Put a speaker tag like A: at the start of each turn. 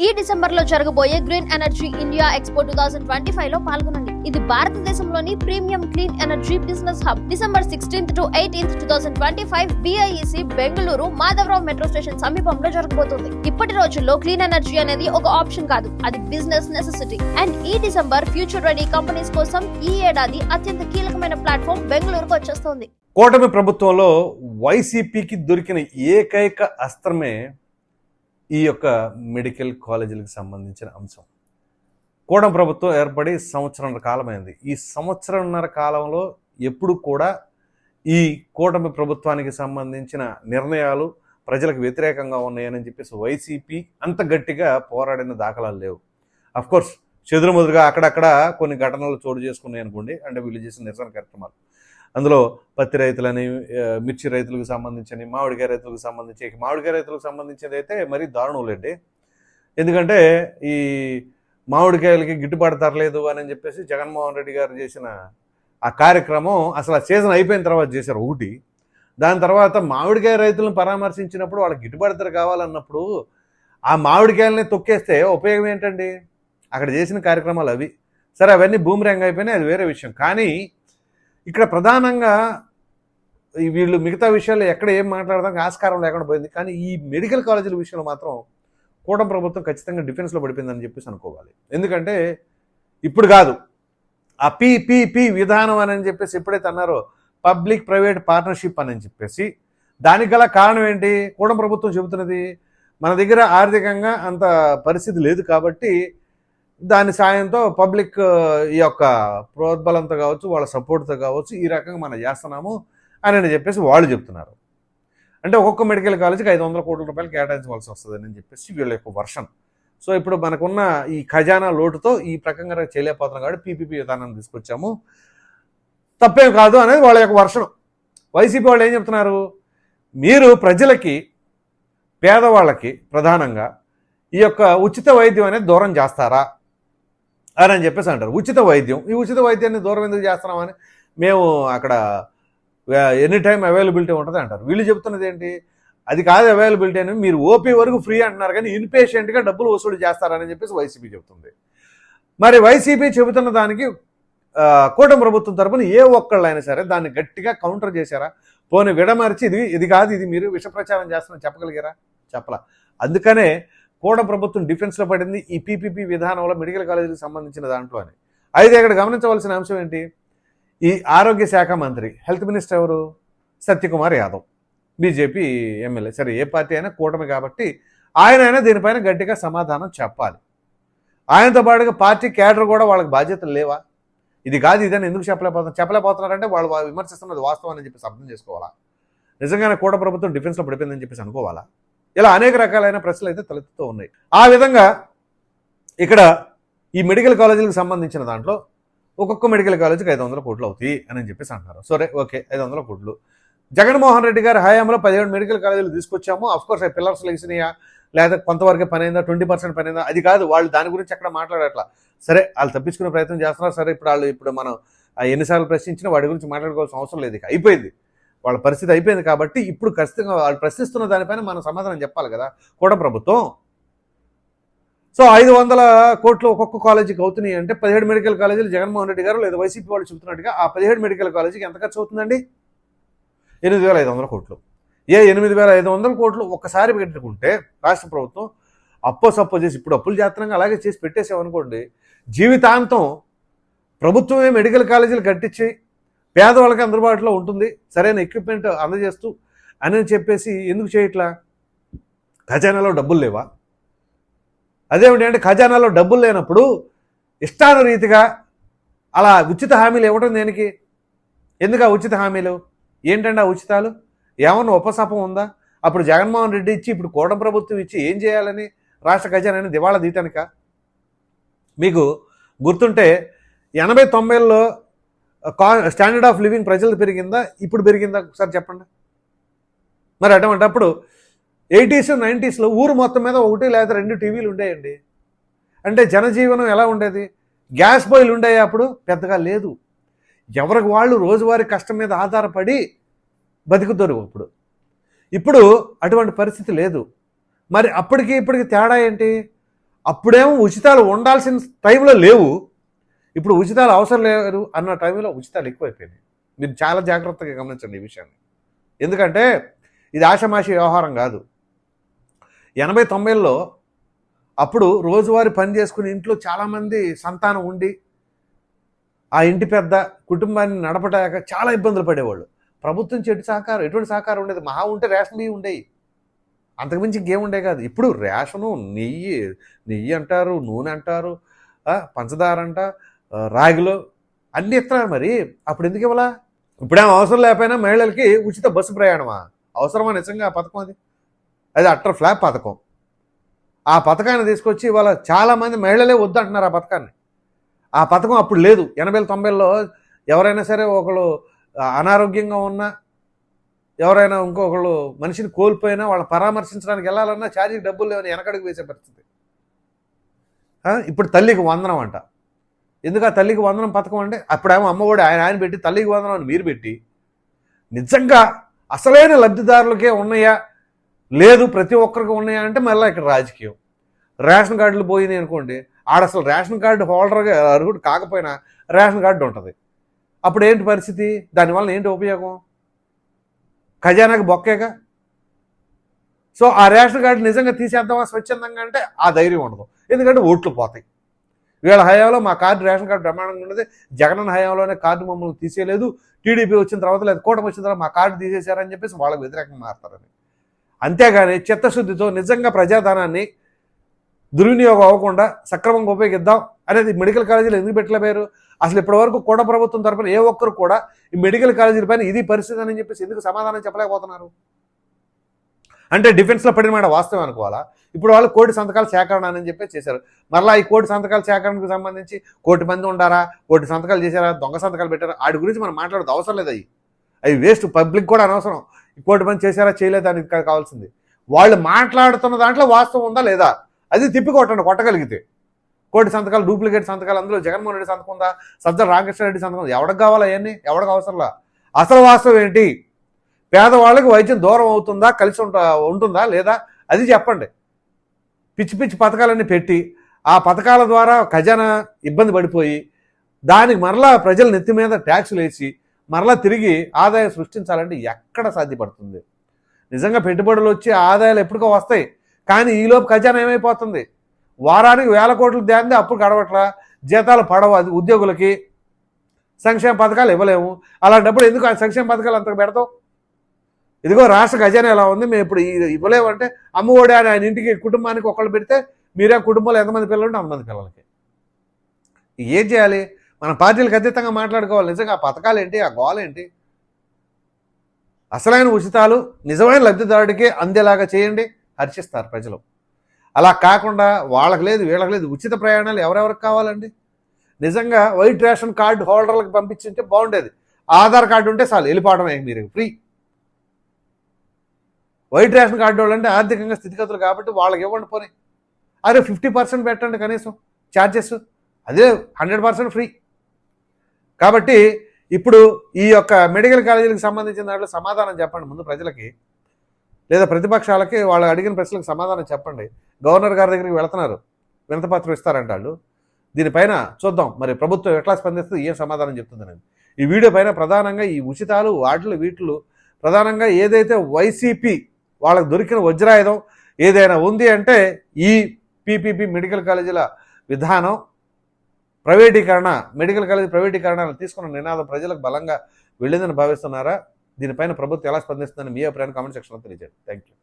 A: ఈ డిసెంబర్ లో జరగబోయే గ్రీన్ ఎనర్జీ ఇండియా ఎక్స్పో 2025 లో పాల్గొనండి. ఇది భారతదేశంలోని premium clean energy business hub. December 16th to 18th 2025 BIEC Bengaluru Madhavarao metro station సమీపంలో జరగబోతుంది. ఇప్పటి రోజుల్లో క్లీన్ ఎనర్జీ అనేది ఒక ఆప్షన్ కాదు, అది బిజినెస్ నెసెసిటీ. అండ్ ఈ డిసెంబర్ ఫ్యూచర్ రెడీ కంపెనీస్ కోసం ఈ ఏడాది అత్యంత కీలకమైన ప్లాట్ఫామ్ బెంగళూరుకు వచ్చేస్తోంది.
B: కూటమి ప్రభుత్వంలో వైసీపీకి దొరికిన ఏకైక అస్త్రమే ఈ యొక్క మెడికల్ కాలేజీలకు సంబంధించిన అంశం. కూటమి ప్రభుత్వం ఏర్పడి సంవత్సరంన్నర కాలమైంది. ఈ సంవత్సరంన్నర కాలంలో ఎప్పుడు కూడా ఈ కూటమి ప్రభుత్వానికి సంబంధించిన నిర్ణయాలు ప్రజలకు వ్యతిరేకంగా ఉన్నాయని చెప్పేసి వైసీపీ అంత గట్టిగా పోరాడిన దాఖలాలు లేవు. అఫ్కోర్స్ చెదురుమదురుగా అక్కడక్కడ కొన్ని ఘటనలు చోటు చేసుకున్నాయి అనుకోండి, అంటే వీళ్ళు చేసిన నిరసన కార్యక్రమాలు. అందులో పత్తి రైతులని, మిర్చి రైతులకు సంబంధించి, మామిడికాయ రైతులకు సంబంధించి, మామిడికాయ రైతులకు సంబంధించింది అయితే మరీ దారుణంలేండి. ఎందుకంటే ఈ మామిడికాయలకి గిట్టుబాటు తరలేదు అని చెప్పేసి జగన్మోహన్ రెడ్డి గారు చేసిన ఆ కార్యక్రమం అసలు ఆ సీజన్ అయిపోయిన తర్వాత చేశారు ఒకటి. దాని తర్వాత మామిడికాయ రైతులను పరామర్శించినప్పుడు వాళ్ళకి గిట్టుబాటు ధర కావాలన్నప్పుడు ఆ మామిడికాయలని తొక్కేస్తే ఉపయోగం ఏంటండి? అక్కడ చేసిన కార్యక్రమాలు అవి. సరే, అవన్నీ బూమరాంగ్ అయిపోయినాయి, అది వేరే విషయం. కానీ ఇక్కడ ప్రధానంగా వీళ్ళు మిగతా విషయాలు ఎక్కడ ఏం మాట్లాడడానికి ఆస్కారం లేకుండా పోయింది. కానీ ఈ మెడికల్ కాలేజీల విషయంలో మాత్రం కూటమి ప్రభుత్వం ఖచ్చితంగా డిఫెన్స్లో పడిపోయిందని చెప్పేసి అనుకోవాలి. ఎందుకంటే ఇప్పుడు కాదు, ఆ పీపీపీ విధానం అని చెప్పేసి ఎప్పుడైతే అన్నారో, పబ్లిక్ ప్రైవేట్ పార్ట్నర్షిప్ అని చెప్పేసి, దానికి గల కారణం ఏంటి? కూటమి ప్రభుత్వం చెబుతున్నది మన దగ్గర ఆర్థికంగా అంత పరిస్థితి లేదు కాబట్టి దాని సాయంతో పబ్లిక్ ఈ యొక్క ప్రోద్బలంతో కావచ్చు, వాళ్ళ సపోర్ట్తో కావచ్చు, ఈ రకంగా మనం చేస్తున్నాము అని చెప్పేసి వాళ్ళు చెప్తున్నారు. అంటే ఒక్కొక్క మెడికల్ కాలేజీకి 500 కోట్ల రూపాయలు కేటాయించవలసి వస్తుందని చెప్పేసి వీళ్ళ యొక్క వర్షన్. సో ఇప్పుడు మనకున్న ఈ ఖజానా లోటుతో ఈ ప్రకంగా చేయలేకపోతున్నాం కాబట్టి పీపీపీ విధానాన్ని తీసుకొచ్చాము, తప్పేం కాదు అనేది వాళ్ళ యొక్క వర్షం. వైసీపీ వాళ్ళు ఏం చెప్తున్నారు? మీరు ప్రజలకి, పేదవాళ్ళకి ప్రధానంగా ఈ యొక్క ఉచిత వైద్యం అనేది దూరం చేస్తారా అని చెప్పేసి అంటారు. ఉచిత వైద్యం, ఈ ఉచిత వైద్యాన్ని దూరం ఎందుకు చేస్తున్నామని, మేము అక్కడ ఎనీ టైం అవైలబిలిటీ ఉంటుంది అంటారు. వీళ్ళు చెప్తున్నది ఏంటి? అది కాదు అవైలబిలిటీ అని, మీరు ఓపీ వరకు ఫ్రీ అంటున్నారు కానీ ఇన్పేషెంట్గా డబ్బులు వసూలు చేస్తారని చెప్పేసి వైసీపీ చెబుతుంది. మరి వైసీపీ చెబుతున్న దానికి కూటమి ప్రభుత్వం తరపున ఏ ఒక్కళ్ళైనా సరే దాన్ని గట్టిగా కౌంటర్ చేశారా? పోనీ విడమర్చి ఇది కాదు, ఇది మీరు విష ప్రచారం చేస్తున్నారని చెప్పగలిగారా? చెప్పలా. అందుకనే కూటమి ప్రభుత్వం డిఫెన్స్లో పడింది ఈ పీపీపీ విధానంలో మెడికల్ కాలేజీలకు సంబంధించిన దాంట్లో అని. అయితే ఇక్కడ గమనించవలసిన అంశం ఏంటి? ఈ ఆరోగ్య శాఖ మంత్రి, హెల్త్ మినిస్టర్ ఎవరు? Satyakumar Yadav, BJP MLA. సరే, ఏ పార్టీ అయినా కూటమి కాబట్టి ఆయన దీనిపైన గట్టిగా సమాధానం చెప్పాలి. ఆయనతో పాటుగా పార్టీ క్యాడర్ కూడా వాళ్ళకి బాధ్యతలు లేవా? ఇది కాదు ఇదని ఎందుకు చెప్పలేకపోతున్నారంటే వాళ్ళు విమర్శిస్తున్నది వాస్తవం అని చెప్పేసి అర్థం చేసుకోవాలా? నిజంగానే కూటమి ప్రభుత్వం డిఫెన్స్లో పడిపోయిందని చెప్పేసి అనుకోవాలా? ఇలా అనేక రకాలైన ప్రశ్నలు అయితే తలెత్తుతూ ఉన్నాయి. ఆ విధంగా ఇక్కడ ఈ మెడికల్ కాలేజీలకు సంబంధించిన దాంట్లో ఒక్కొక్క మెడికల్ కాలేజీకి 500 కోట్లు అవుతాయి అని చెప్పేసి అంటున్నారు. సరే, ఓకే, 500 కోట్లు. జగన్మోహన్ రెడ్డి గారి హయాంలో 17 మెడికల్ కాలేజీలు తీసుకొచ్చాము. అఫ్కోర్స్ ఆ పిల్లర్స్ లెగిసినాయా, లేదా కొంతవరకే పని అయిందా, 20% పని అయిందా, అది కాదు. వాళ్ళు దాని గురించి అక్కడ మాట్లాడట్లా. సరే, వాళ్ళు తప్పించుకునే ప్రయత్నం చేస్తున్నారు. సరే, ఇప్పుడు మనం ఎన్నిసార్లు ప్రశ్నించినా వాటి గురించి మాట్లాడుకోవాల్సిన అవసరం లేదు. ఇక అయిపోయింది, వాళ్ళ పరిస్థితి అయిపోయింది. కాబట్టి ఇప్పుడు ఖచ్చితంగా వాళ్ళు ప్రశ్నిస్తున్న దానిపైన మనం సమాధానం చెప్పాలి కదా కూటమి ప్రభుత్వం. సో 500 కోట్లు ఒక్కొక్క కాలేజీకి అవుతున్నాయి అంటే 17 మెడికల్ కాలేజీలు జగన్మోహన్ రెడ్డి గారు లేదా వైసీపీ వాళ్ళు చెబుతున్నట్టుగా ఆ 17 మెడికల్ కాలేజీకి ఎంత ఖర్చు అవుతుందండి? 8,500 కోట్లు. 8,500 కోట్లు ఒక్కసారి పెట్టుకుంటే రాష్ట్ర ప్రభుత్వం అప్పో చేసి, ఇప్పుడు అప్పులు చేస్తున్నాగా అలాగే చేసి పెట్టేసామనుకోండి, జీవితాంతం ప్రభుత్వమే మెడికల్ కాలేజీలు కట్టించి పేదవాళ్ళకి అందుబాటులో ఉంటుంది, సరైన ఎక్విప్మెంట్ అందజేస్తూ అని చెప్పేసి ఎందుకు చేయట్లా? ఖజానాలో డబ్బులు లేవా? అదేమిటి అంటే, ఖజానాలో డబ్బులు లేనప్పుడు ఇష్టానురీతిగా అలా ఉచిత హామీలు ఇవ్వడం దేనికి? ఎందుకు ఆ ఉచిత హామీలు? ఏంటంటే ఆ ఉచితాలు ఏమన్నా ఉపశాపం ఉందా? అప్పుడు జగన్మోహన్ రెడ్డి ఇచ్చి ఇప్పుడు కూటమి ప్రభుత్వం ఇచ్చి ఏం చేయాలని? రాష్ట్ర ఖజానాని దివాళా తీయటానిక? మీకు గుర్తుంటే 80-90ల్లో స్టాండర్డ్ ఆఫ్ లివింగ్ ప్రజలు పెరిగిందా, ఇప్పుడు పెరిగిందా ఒకసారి చెప్పండి. మరి అటువంటిప్పుడు 80s 90sలో ఊరు మొత్తం మీద 1 లేదా 2 టీవీలు ఉండేయండి. అంటే జనజీవనం ఎలా ఉండేది? గ్యాస్ బాయిల్ ఉండేవి అప్పుడు పెద్దగా లేదు. ఎవరికి వాళ్ళు రోజువారీ కష్టం మీద ఆధారపడి బతుకుతారు. ఇప్పుడు అటువంటి పరిస్థితి లేదు. మరి అప్పటికి ఇప్పటికి తేడా ఏంటి? అప్పుడేమో ఉచితాలు ఉండాల్సిన టైంలో లేవు, ఇప్పుడు ఉచితాలు అవసరం లేరు అన్న టైంలో ఉచితాలు ఎక్కువైపోయినాయి. మీరు చాలా జాగ్రత్తగా గమనించండి ఈ విషయాన్ని. ఎందుకంటే ఇది ఆషామాషి వ్యవహారం కాదు. 80-90ల్లో అప్పుడు రోజువారీ పని చేసుకుని ఇంట్లో చాలామంది సంతానం ఉండి ఆ ఇంటి పెద్ద కుటుంబాన్ని నడపటాక చాలా ఇబ్బందులు పడేవాళ్ళు. ప్రభుత్వం ఎటువంటి సహకారం ఉండేది? మహా ఉంటే రేషన్ బియ్యం ఉండేవి, అంతకుమించి ఇంకేం ఉండే కాదు. ఇప్పుడు రేషను, నెయ్యి అంటారు, నూనె అంటారు, పంచదార అంట, రాగిలో అన్ని ఇస్తున్నారు. మరి అప్పుడు ఎందుకు ఇవ్వాలా? ఇప్పుడేం అవసరం లేకపోయినా మహిళలకి ఉచిత బస్సు ప్రయాణమా? అవసరమా నిజంగా ఆ పథకం? అది అట్టర్ ఫ్లాప్ పథకం. ఆ పథకాన్ని తీసుకొచ్చి ఇవాళ చాలామంది మహిళలే వద్దంటున్నారు ఆ పథకాన్ని. ఆ పథకం అప్పుడు లేదు. 80-90ల్లో ఎవరైనా సరే ఒకళ్ళు అనారోగ్యంగా ఉన్నా, ఎవరైనా ఇంకొకళ్ళు మనిషిని కోల్పోయినా వాళ్ళని పరామర్శించడానికి వెళ్ళాలన్నా ఛార్జీకి డబ్బులు లేవని వెనకడుగు వేసే పరిస్థితి. ఇప్పుడు తల్లికి వందనం అంట. ఎందుకు ఆ తల్లికి వందనం పథకం అంటే? అప్పుడేమో అమ్మఒడి ఆయన పెట్టి తల్లికి వందనం అని మీరు పెట్టి, నిజంగా అసలైన లబ్ధిదారులకే ఉన్నాయా లేదు ప్రతి ఒక్కరికి ఉన్నాయా అంటే మళ్ళీ ఇక్కడ రాజకీయం. రేషన్ కార్డులు పోయినాయి అనుకోండి, అసలు రేషన్ కార్డు హోల్డర్గా అర్హుడు కాకపోయినా రేషన్ కార్డు ఉంటుంది. అప్పుడు ఏంటి పరిస్థితి? దానివల్ల ఏంటి ఉపయోగం? ఖజానాకి బొక్కేగా. సో ఆ రేషన్ కార్డు నిజంగా తీసేద్దామా స్వచ్ఛందంగా అంటే ఆ ధైర్యం ఉండదు, ఎందుకంటే ఓట్లు పోతాయి. వీళ్ళ హయాంలో మా కార్డు, రేషన్ కార్డు బ్రహ్మాండంగా ఉండదు, జగన్ హయాంలోనే కార్డు మమ్మల్ని తీసేయలేదు, టీడీపీ వచ్చిన తర్వాత లేదు కూటమి వచ్చిన తర్వాత మా కార్డు తీసేశారని చెప్పేసి వాళ్ళకి వ్యతిరేకంగా మారుతారని. అంతేగాని చిత్తశుద్ధితో నిజంగా ప్రజాధనాన్ని దుర్వినియోగం అవ్వకుండా సక్రమంగా ఉపయోగిద్దాం అనేది మెడికల్ కాలేజీలు ఎందుకు పెట్టలేపారు? అసలు ఇప్పటివరకు కూడా ప్రభుత్వం తరఫున ఏ ఒక్కరు కూడా ఈ మెడికల్ కాలేజీల పైన ఇది పరిస్థితి అని చెప్పేసి ఎందుకు సమాధానం చెప్పలేకపోతున్నారు? అంటే డిఫెన్స్లో పడిన మాట వాస్తవం అనుకోవాలా? ఇప్పుడు వాళ్ళు 1 కోటి సంతకాల సేకరణ అని చెప్పేసి చేశారు. మరలా ఈ 1 కోటి సంతకాల సేకరణకు సంబంధించి 1 కోటి మంది ఉండారా, 1 కోటి సంతకాలు చేశారా, దొంగ సంతకాలు పెట్టారా, వాటి గురించి మనం మాట్లాడదు, అవసరం లేదు. అవి వేస్ట్, పబ్లిక్ కూడా అనవసరం. 1 కోటి మంది చేశారా చేయలేదు దానికి కావాల్సింది వాళ్ళు మాట్లాడుతున్న దాంట్లో వాస్తవం ఉందా లేదా అది తిప్పికొట్టండి, కొట్టగలిగితే. 1 కోటి సంతకాలు డూప్లికేట్ సంతకాలు, అందులో జగన్మోహన్ రెడ్డి సంతకం ఉందా, సజ్జల రామకృష్ణారెడ్డి సంతకం, ఎవరికి కావాలా అవన్నీ? ఎవరికి అవసరంలా? అసలు వాస్తవం ఏంటి? పేదవాళ్ళకి వైద్యం దూరం అవుతుందా, కలిసి ఉంటుందా లేదా అది చెప్పండి. పిచ్చి పిచ్చి పథకాలన్నీ పెట్టి ఆ పథకాల ద్వారా ఖజానా ఇబ్బంది పడిపోయి దానికి మరలా ప్రజల నెత్తి మీద ట్యాక్సులు వేసి మరలా తిరిగి ఆదాయం సృష్టించాలంటే ఎక్కడ సాధ్యపడుతుంది? నిజంగా పెట్టుబడులు వచ్చి ఆదాయాలు ఎప్పటికో వస్తాయి, కానీ ఈలోపు ఖజానా ఏమైపోతుంది? వారానికి 1000 కోట్లు దాందే అప్పుడు గడవట్లా, జీతాలు పడవు అది ఉద్యోగులకి, సంక్షేమ పథకాలు ఇవ్వలేము. అలాంటప్పుడు ఎందుకు ఆ సంక్షేమ పథకాలు అంతకు పెడతాం? ఇదిగో రాష్ట్ర ఖజానా ఎలా ఉంది, మేము ఇప్పుడు ఇవ్వలేమంటే అమ్మఒడి అని ఆయన ఇంటికి కుటుంబానికి ఒకళ్ళు పెడితే మీరే కుటుంబంలో ఎంతమంది పిల్లలు ఉంటే అంతమంది పిల్లలకి ఏం చేయాలి? మన పార్టీలకు అతీతంగా మాట్లాడుకోవాలి. నిజంగా ఆ పథకాలు ఏంటి, ఆ గోల్ ఏంటి? అసలైన ఉచితాలు నిజమైన లబ్ధిదారుడికి అందేలాగా చేయండి, హర్షిస్తారు ప్రజలు. అలా కాకుండా వాళ్ళకి లేదు వీళ్ళకి లేదు, ఉచిత ప్రయాణాలు ఎవరెవరికి కావాలండి? నిజంగా వైట్ రేషన్ కార్డు హోల్డర్లకు పంపించుంటే బాగుండేది. ఆధార్ కార్డు ఉంటే చాలు, వెళ్ళిపోవడమే మీరు ఫ్రీ. వైట్ రేషన్ కార్డు వాళ్ళు అంటే ఆర్థికంగా స్థితిగతులు కాబట్టి వాళ్ళకి ఇవ్వండి పోనీ. అదే 50% పెట్టండి కనీసం ఛార్జెస్, అదే 100% ఫ్రీ. కాబట్టి ఇప్పుడు ఈ యొక్క మెడికల్ కాలేజీలకు సంబంధించిన దాంట్లో సమాధానం చెప్పండి ముందు ప్రజలకి, లేదా ప్రతిపక్షాలకి వాళ్ళు అడిగిన ప్రశ్నలకు సమాధానం చెప్పండి. గవర్నర్ గారి దగ్గరికి వెళుతున్నారు, వినతిపత్రం ఇస్తారంట వాళ్ళు. దీనిపైన చూద్దాం మరి ప్రభుత్వం ఎట్లా స్పందిస్తుంది, ఏం సమాధానం చెప్తుందని. ఈ వీడియో పైన ప్రధానంగా ఈ ఉచితాలు వీటిలో ప్రధానంగా ఏదైతే వైసీపీ వాళ్ళకు దొరికిన వజ్రాయుధం ఏదైనా ఉంది అంటే ఈ పీపీపీ మెడికల్ కాలేజీల విధానం, ప్రైవేటీకరణ, మెడికల్ కాలేజీ ప్రైవేటీకరణ తీసుకున్న నినాదం ప్రజలకు బలంగా వెళ్ళిందని భావిస్తున్నారా? దీనిపైన ప్రభుత్వం ఎలా స్పందిస్తుందని మీ అభిప్రాయాన్ని కామెంట్ సెక్షన్లో తెలియజేయండి. Thank you.